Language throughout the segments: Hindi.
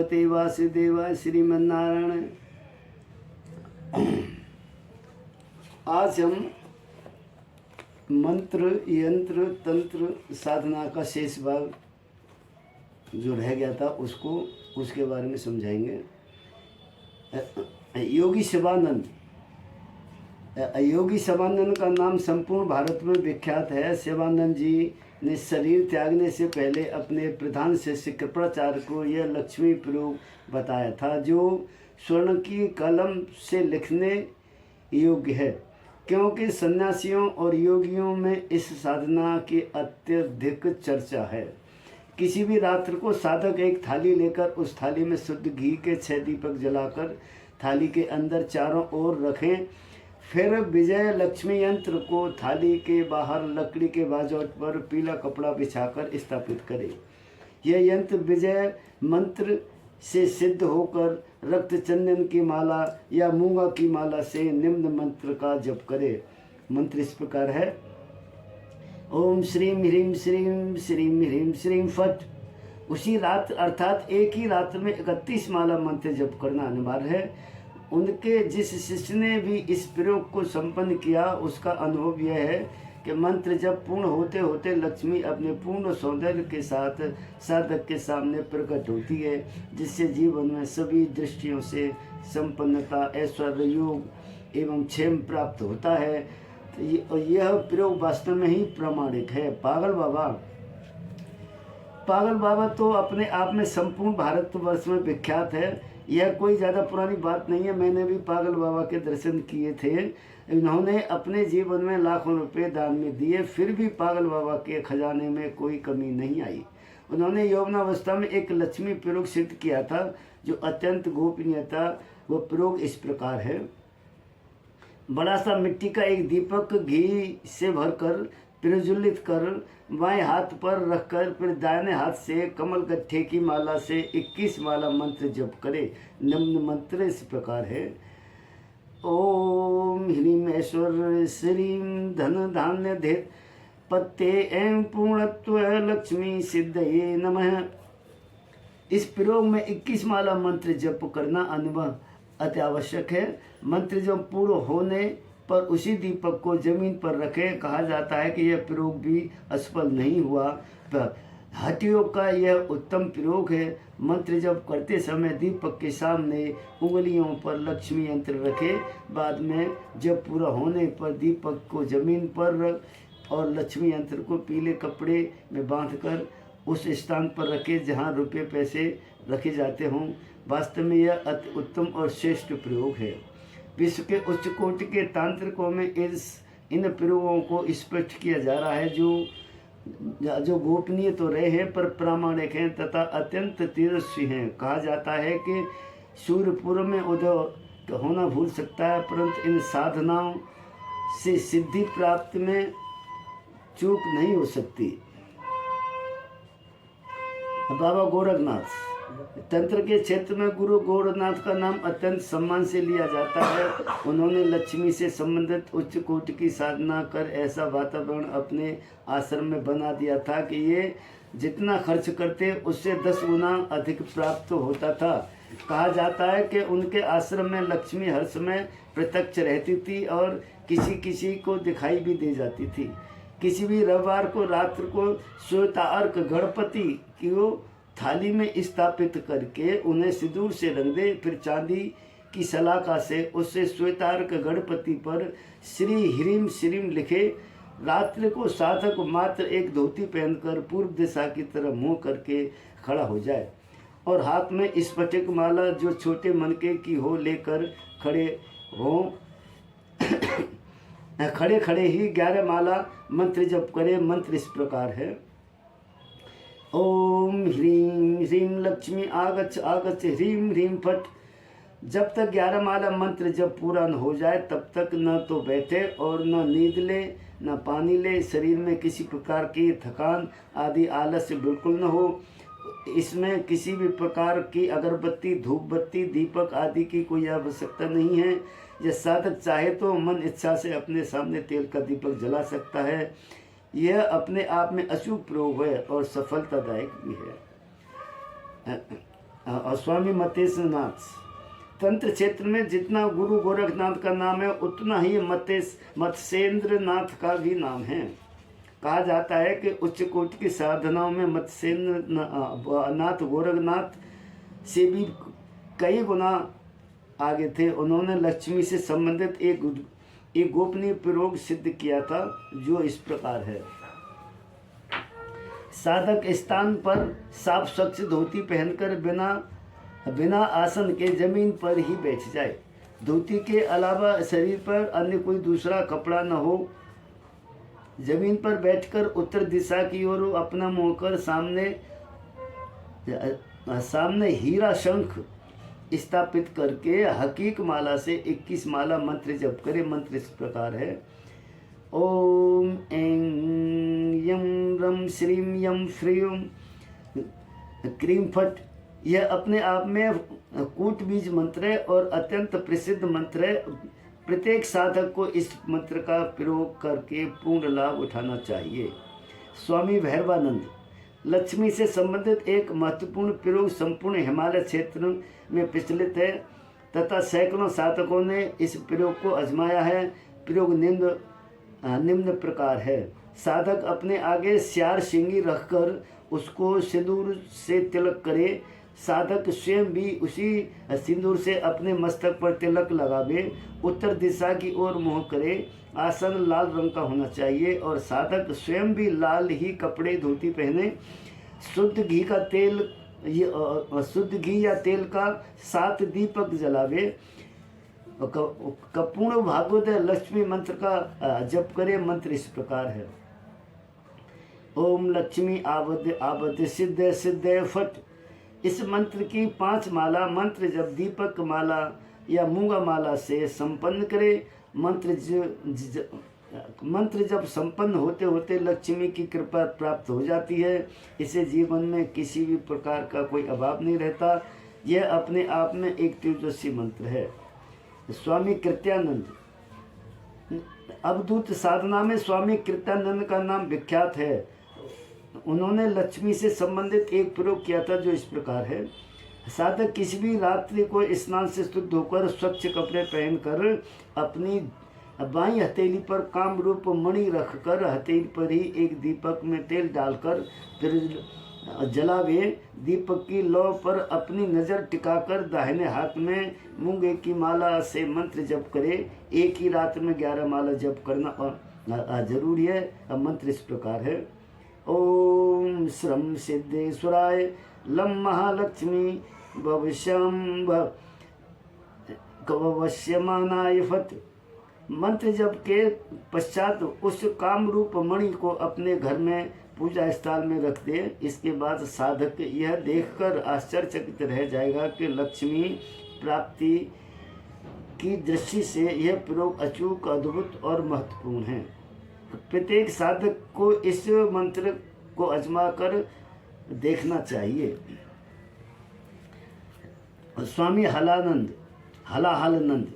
भगवते वासुदेवाय श्रीमन्नारायण। आज हम मंत्र यंत्र तंत्र साधना का शेष भाग जो रह गया था उसके बारे में समझाएंगे। योगी शिवानंद का नाम संपूर्ण भारत में विख्यात है। शिवानंद जी ने शरीर त्यागने से पहले अपने प्रधान शिष्य कृपाचार्य को यह लक्ष्मी प्रयोग बताया था, जो स्वर्ण की कलम से लिखने योग्य है, क्योंकि सन्यासियों और योगियों में इस साधना की अत्यधिक चर्चा है। किसी भी रात्र को साधक एक थाली लेकर उस थाली में शुद्ध घी के 6 दीपक जलाकर थाली के अंदर चारों ओर रखें। फिर विजय लक्ष्मी यंत्र को थाली के बाहर लकड़ी के बाजोट पर पीला कपड़ा बिछाकर स्थापित करें। यह यंत्र विजय मंत्र से सिद्ध होकर रक्त चंदन की माला या मूंगा की माला से निम्न मंत्र का जप करे। मंत्र इस प्रकार है: ओम श्रीम ह्रीम श्रीम श्रीम ह्रीम श्रीम फट। उसी रात अर्थात एक ही रात में 31 माला मंत्र जप करना अनिवार्य है। उनके जिस शिष्य ने भी इस प्रयोग को संपन्न किया उसका अनुभव यह है कि मंत्र जब पूर्ण होते होते लक्ष्मी अपने पूर्ण सौंदर्य के साथ साधक के सामने प्रकट होती है, जिससे जीवन में सभी दृष्टियों से संपन्नता, ऐश्वर्य, योग एवं क्षेम प्राप्त होता है। तो यह प्रयोग वास्तव में ही प्रामाणिक है। पागल बाबा तो अपने आप में संपूर्ण भारतवर्ष में विख्यात है। यह कोई ज़्यादा पुरानी बात नहीं है। मैंने भी पागल बाबा के दर्शन किए थे। इन्होंने अपने जीवन में लाखों रुपए दान में दिए, फिर भी पागल बाबा के खजाने में कोई कमी नहीं आई। उन्होंने यौवनावस्था में एक लक्ष्मी प्रयोग सिद्ध किया था जो अत्यंत गोपनीय था। वो प्रयोग इस प्रकार है: बड़ा सा मिट्टी का एक दीपक घी से भरकर प्रज्वलित कर बाएं हाथ पर रखकर फिर दाहिने हाथ से कमल गट्ठे की माला से 21 माला मंत्र जप करे। निम्न मंत्र इस प्रकार है: ओम ह्रीम ऐश्वर्य श्रीम धन धान्य धे पत्ते एवं पूर्णत्व लक्ष्मी सिद्धये नमः। इस प्रयोग में 21 माला मंत्र जप करना अति आवश्यक है। मंत्र जब पूर्ण होने पर उसी दीपक को जमीन पर रखें। कहा जाता है कि यह प्रयोग भी असफल नहीं हुआ। हठयोग का यह उत्तम प्रयोग है। मंत्र जप करते समय दीपक के सामने उंगलियों पर लक्ष्मी यंत्र रखें। बाद में जब पूरा होने पर दीपक को जमीन पर रख और लक्ष्मी यंत्र को पीले कपड़े में बांधकर उस स्थान पर रखें जहां रुपये पैसे रखे जाते हों। वास्तव में यह अति उत्तम और श्रेष्ठ प्रयोग है। विश्व के उच्च कोटि के तांत्रिकों में इन प्रयोगों को स्पष्ट किया जा रहा है, जो गोपनीय तो रहे हैं पर प्रामाणिक हैं तथा अत्यंत तेजस्वी हैं। कहा जाता है कि सूर्य पूर्व में उदय होना भूल सकता है, परंतु इन साधनाओं से सिद्धि प्राप्त में चूक नहीं हो सकती। बाबा गोरखनाथ तंत्र के क्षेत्र में गुरु गोरखनाथ का नाम अत्यंत सम्मान से लिया जाता है। उन्होंने लक्ष्मी से संबंधित उच्च कोटि की साधना कर ऐसा वातावरण अपने आश्रम में बना दिया था कि ये जितना खर्च करते उससे 10 गुना अधिक प्राप्त होता था। कहा जाता है कि उनके आश्रम में लक्ष्मी हर समय प्रत्यक्ष रहती थी और किसी को दिखाई भी दे जाती थी। किसी भी रविवार को रात्र को श्वेतार्क गणपति को थाली में स्थापित करके उन्हें सिंदूर से रंग दे, फिर चांदी की सलाखा से उससे श्वेतार्क गणपति पर श्री ह्रीम श्रीम लिखे। रात्रि को साधक मात्र एक धोती पहनकर पूर्व दिशा की तरफ मुंह करके खड़ा हो जाए और हाथ में स्फटिक माला जो छोटे मनके की हो लेकर खड़े ही 11 माला मंत्र जप करे। मंत्र इस प्रकार है: ओम ह्रीम ह्रीम लक्ष्मी आगच्छ आगच्छ ह्रीम ह्रीम फट। जब तक 11 माला मंत्र जब पूरा न हो जाए तब तक न तो बैठे और न नींद ले न पानी ले। शरीर में किसी प्रकार की थकान आदि आलस्य बिल्कुल न हो। इसमें किसी भी प्रकार की अगरबत्ती, धूप बत्ती, दीपक आदि की कोई आवश्यकता नहीं है। यह साधक चाहे तो मन इच्छा से अपने सामने तेल का दीपक जला सकता है। यह अपने आप में अशुभ प्रयोग है और सफलतादायक भी है। और स्वामी मतेशनाथ। तंत्र क्षेत्र में जितना गुरु गोरखनाथ का नाम है उतना ही मत्स्येंद्र नाथ का भी नाम है। कहा जाता है कि उच्च कोटि की साधनाओं में मत्स्येंद्र नाथ गोरखनाथ से भी कई गुना आगे थे। उन्होंने लक्ष्मी से संबंधित एक गोपनीय प्रयोग सिद्ध किया था जो इस प्रकार है। साधक स्थान पर साफ स्वच्छ धोती पहनकर बिना आसन के जमीन पर ही बैठ जाए। धोती के अलावा शरीर पर अन्य कोई दूसरा कपड़ा न हो। जमीन पर बैठकर उत्तर दिशा की ओर अपना मुंह कर सामने हीरा शंख स्थापित करके हकीक माला से 21 माला मंत्र जप करे। मंत्र इस प्रकार है। ओम ऐं यम रम श्रीम यम श्रीम क्रीम फट। यह अपने आप में कूट बीज मंत्र है और अत्यंत प्रसिद्ध मंत्र है। प्रत्येक साधक को इस मंत्र का प्रयोग करके पूर्ण लाभ उठाना चाहिए। स्वामी भैरवानंद। लक्ष्मी से संबंधित एक महत्वपूर्ण प्रयोग संपूर्ण हिमालय क्षेत्र में प्रचलित है तथा सैकड़ों साधकों ने इस प्रयोग को आजमाया है। प्रयोग निम्न प्रकार है। साधक अपने आगे स्यार सिंगी रखकर उसको सिंदूर से तिलक करे। साधक स्वयं भी उसी सिंदूर से अपने मस्तक पर तिलक लगावे। उत्तर दिशा की ओर मुँह करे। आसन लाल रंग का होना चाहिए और साधक स्वयं भी लाल ही कपड़े धोती पहने। शुद्ध घी या तेल का 7 दीपक जलावे। पूर्ण भागवत लक्ष्मी मंत्र का जप करे। मंत्र इस प्रकार है। ओम लक्ष्मी आबद सिद्ध सिद्ध फट। इस मंत्र की 5 माला मंत्र जब दीपक माला या मूंगा माला से संपन्न करे। मंत्र जब संपन्न होते होते लक्ष्मी की कृपा प्राप्त हो जाती है। इसे जीवन में किसी भी प्रकार का कोई अभाव नहीं रहता। यह अपने आप में एक तेजस्वी मंत्र है। स्वामी कृत्यानंद। अवधूत साधना में स्वामी कृत्यानंद का नाम विख्यात है। उन्होंने लक्ष्मी से संबंधित एक प्रयोग किया था जो इस प्रकार है। साधक किसी भी रात्रि को स्नान से शुद्ध होकर स्वच्छ कपड़े पहनकर अपनी बाईं हथेली पर काम रूप मणि रखकर हथेली पर ही एक दीपक में तेल डालकर फिर जलावे। दीपक की लौ पर अपनी नज़र टिकाकर दाहिने हाथ में मूंगे की माला से मंत्र जप करे। एक ही रात में 11 माला जप करना जरूरी है। अब मंत्र इस प्रकार है। ओम श्रम सिद्धेश्वराय लम महालक्ष्मी भविष्यमानाय फट। मंत्र जप के पश्चात उस काम रूप मणि को अपने घर में पूजा स्थल में रख दे। इसके बाद साधक यह देखकर आश्चर्यचकित रह जाएगा कि लक्ष्मी प्राप्ति की दृष्टि से यह प्रयोग अचूक, अद्भुत और महत्वपूर्ण है। प्रत्येक साधक को इस मंत्र को आजमा कर देखना चाहिए। स्वामी हलाहलानंद।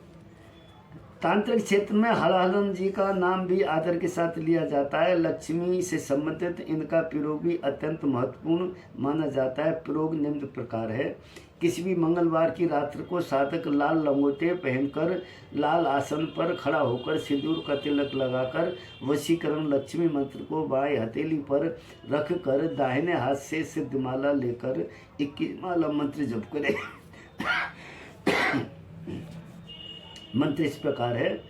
तांत्रिक क्षेत्र में हलाहलानंद जी का नाम भी आदर के साथ लिया जाता है। लक्ष्मी से संबंधित इनका प्रयोग भी अत्यंत महत्वपूर्ण माना जाता है। प्रयोग निम्न प्रकार है। किसी भी मंगलवार की रात्रि को साधक लाल लंगोटे पहनकर लाल आसन पर खड़ा होकर सिंदूर का तिलक लगाकर वशीकरण लक्ष्मी मंत्र को बाएं हथेली पर रखकर दाहिने हाथ से सिद्ध माला लेकर 21 माला मंत्र जप करे। मंत्र इस प्रकार है।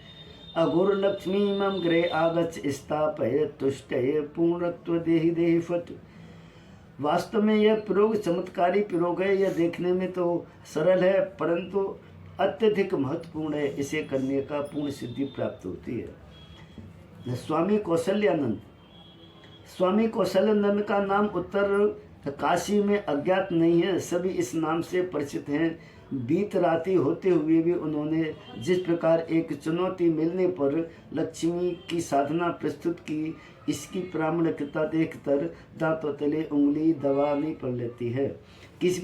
अघोर लक्ष्मी मम ग्रे आगच स्थापय तुष्टय पूर्णत्व देहि देहि फट। वास्तव में यह प्रयोग चमत्कारी प्रयोग है। यह देखने में तो सरल है परंतु अत्यधिक महत्वपूर्ण है। इसे करने का पूर्ण सिद्धि प्राप्त होती है। स्वामी कौशल्यानंद। स्वामी कौशल्यानंद का नाम उत्तर काशी में अज्ञात नहीं है। सभी इस नाम से परिचित हैं। बीत राति होते हुए भी उन्होंने जिस प्रकार एक चुनौती मिलने पर लक्ष्मी की साधना प्रस्तुत की, इसकी प्रामाणिकता देखकर दांतों तले उंगली दबानी पड़ लेती है। किसी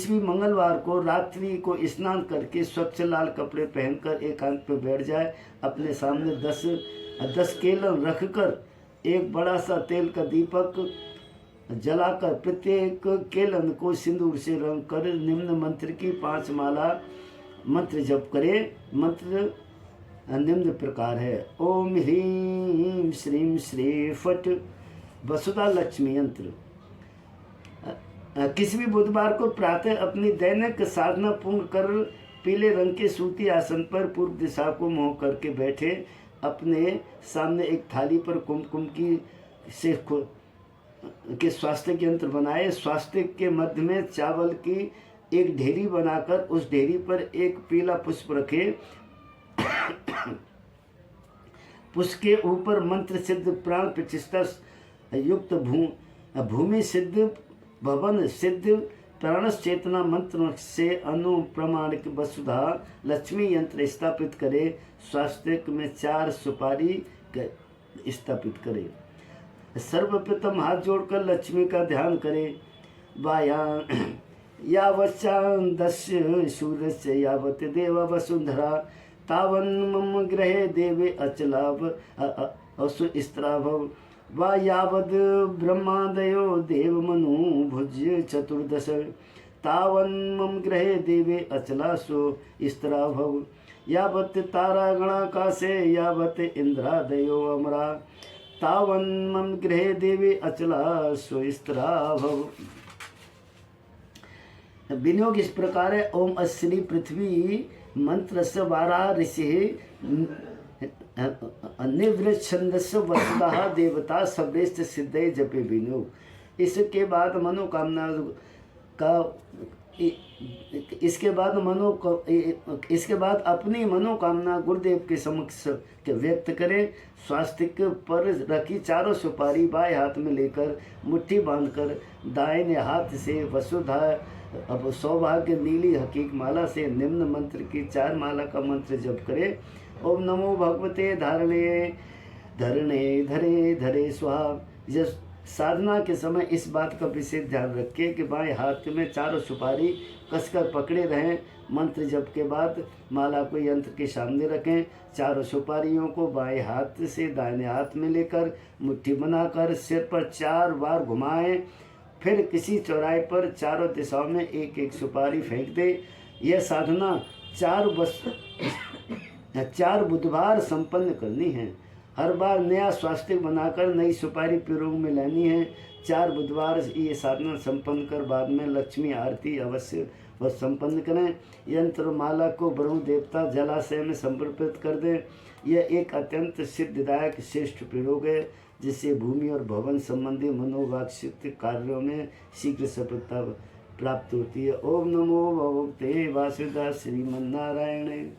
भी मंगलवार को रात्रि को स्नान करके स्वच्छ लाल कपड़े पहनकर एकांत पर बैठ जाए। अपने सामने 10 केलन रखकर एक बड़ा सा तेल का दीपक जलाकर प्रत्येक केलन को सिंदूर से रंग कर निम्न मंत्र की 5 माला मंत्र जप करे। मंत्र निम्न प्रकार है। ओम ह्रीं श्रीं श्री फट वसुधा लक्ष्मी यंत्र। किसी भी बुधवार को प्रातः अपनी दैनिक साधना पूर्ण कर पीले रंग के सूती आसन पर पूर्व दिशा को मुंह करके बैठे। अपने सामने एक थाली पर कुमकुम की से के स्वास्तिक यंत्र बनाए। स्वास्तिक के मध्य में चावल की एक ढेरी बनाकर उस ढेरी पर एक पीला पुष्प रखे। पुष्प के ऊपर मंत्र सिद्ध प्राण प्रतिष्ठा युक्त भूमि सिद्ध भवन सिद्ध प्राण चेतना मंत्र से अनुप्रमाणिक वसुधा लक्ष्मी यंत्र स्थापित करे। स्वास्तिक में 4 सुपारी स्थापित करे। सर्वप्रथम हाथ जोड़कर लक्ष्मी का ध्यान करे। वायां यावच्चान्दस्य सूर्यस्य यावत् देव वसुंधरा तावन् मम गृहे देवे अचलाभ असुस्त्राभव वा यावद् ब्रह्मादयो देवमनु भुज्य चतुर्दश तावन् मम गृहे देवे अचलासु स्त्राभव यावत् तारागणाकाशे यावत् इंद्रादयो अमरा तावन् मम गृहे देवे अचलासु स्त्राभव। विनियोग इस प्रकार है। ओम अश्री पृथ्वी मंत्र से वारा ऋषि निवृत्छंदस वसुधा देवता सबरेष्ठ सिद्धे जपे विनियोग। इसके बाद मनोकामना का इसके बाद अपनी मनोकामना गुरुदेव के समक्ष व्यक्त करें। स्वास्तिक पर रखी 4 सुपारी बाएं हाथ में लेकर मुट्ठी बांधकर दाहिने हाथ से वसुधा अब सौभाग्य नीली हकीक माला से निम्न मंत्र की 4 माला का मंत्र जप करे। ओम नमो भगवते धारणे धरणे धरे धरे स्वाहा। यह साधना के समय इस बात का विशेष ध्यान रखें कि बाएं हाथ में 4 सुपारी कसकर पकड़े रहें। मंत्र जप के बाद माला को यंत्र के सामने रखें। 4 सुपारियों को बाएं हाथ से दाहिने हाथ में लेकर मुट्ठी बनाकर सिर पर 4 बार घुमाएं। फिर किसी चौराहे पर चारों दिशाओं में एक एक सुपारी फेंक दे। यह साधना 4 बुधवार संपन्न करनी है। हर बार नया स्वास्तिक बनाकर नई सुपारी प्रयोग में लेनी है। 4 बुधवार ये साधना संपन्न कर बाद में लक्ष्मी आरती अवश्य वह संपन्न करें। यंत्र माला को ब्रह्म देवता जलाशय में समर्पित कर दें। यह एक अत्यंत सिद्धिदायक श्रेष्ठ प्रयोग है जिससे भूमि और भवन संबंधी मनोवाक्शित कार्यों में शीघ्र सफलता प्राप्त होती है। ओम नमो भगवते वासुदेवाय श्रीमन्नारायण।